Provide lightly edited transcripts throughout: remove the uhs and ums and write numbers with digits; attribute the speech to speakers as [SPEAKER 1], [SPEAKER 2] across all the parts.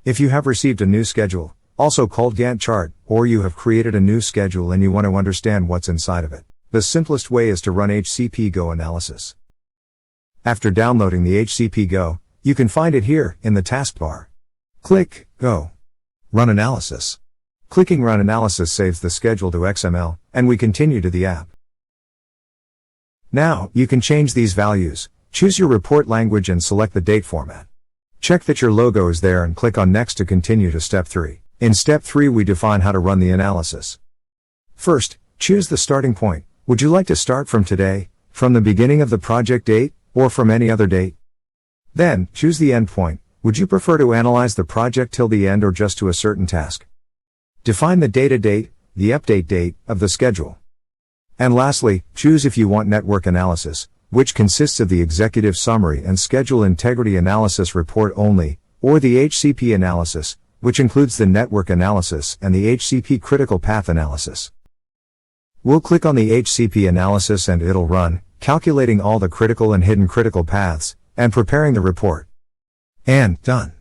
[SPEAKER 1] If you have received a new schedule, also called Gantt chart, or you have created a new schedule and you want to understand what's inside of it, the simplest way is to run HCP Go analysis. After downloading the HCP Go, you can find it here in the taskbar. Click Go. Run Analysis. Clicking Run Analysis saves the schedule to XML, and we continue to the app. Now, you can change these values, choose your report language and select the date format. Check that your logo is there and click on Next to continue to Step 3. In Step 3 we define how to run the analysis. First, choose the starting point. Would you like to start from today, from the beginning of the project date, or from any other date? Then, choose the end point. Would you prefer to analyze the project till the end or just to a certain task? Define the data date, the update date, of the schedule. And lastly, choose if you want network analysis, which consists of the executive summary and schedule integrity analysis report only, or the HCP analysis, which includes the network analysis and the HCP critical path analysis. We'll click on the HCP analysis and it'll run, calculating all the critical and hidden critical paths, and preparing the report. And done.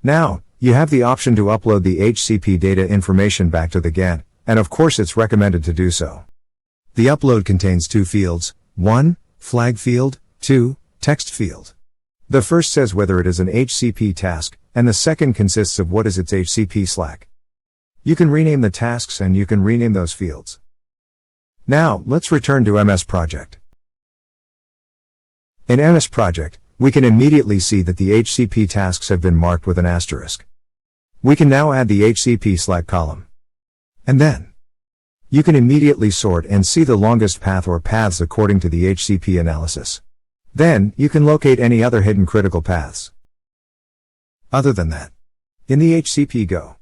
[SPEAKER 1] Now, you have the option to upload the HCP data information back to the Gantt, and of course it's recommended to do so. The upload contains two fields, 1, flag field, 2, text field. The first says whether it is an HCP task, and the second consists of what is its HCP slack. You can rename the tasks and you can rename those fields. Now, let's return to MS Project. In MS Project, we can immediately see that the HCP tasks have been marked with an asterisk. We can now add the HCP slack column. And then, you can immediately sort and see the longest path or paths according to the HCP analysis. Then, you can locate any other hidden critical paths. Other than that, in the HCP Go,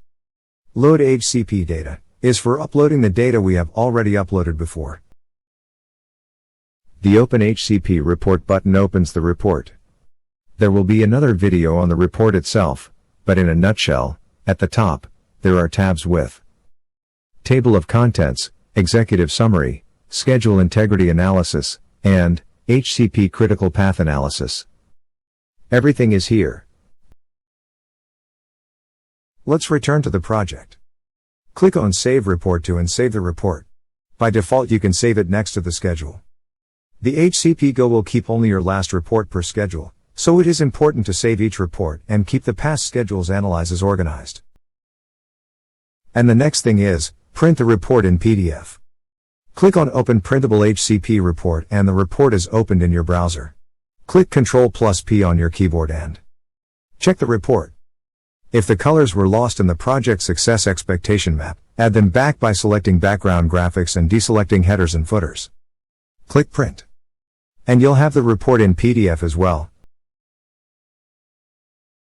[SPEAKER 1] Load HCP Data is for uploading the data we have already uploaded before. The Open HCP Report button opens the report. There will be another video on the report itself, but in a nutshell, at the top, there are tabs with Table of Contents, Executive Summary, Schedule Integrity Analysis, and HCP Critical Path Analysis. Everything is here. Let's return to the project. Click on Save Report to and save the report. By default you can save it next to the schedule. The HCP Go will keep only your last report per schedule, so it is important to save each report and keep the past schedules analyzes organized. And the next thing is, print the report in PDF. Click on Open Printable HCP Report and the report is opened in your browser. Click Ctrl+P on your keyboard and check the report. If the colors were lost in the project success expectation map, add them back by selecting background graphics and deselecting headers and footers. Click Print. And you'll have the report in PDF as well,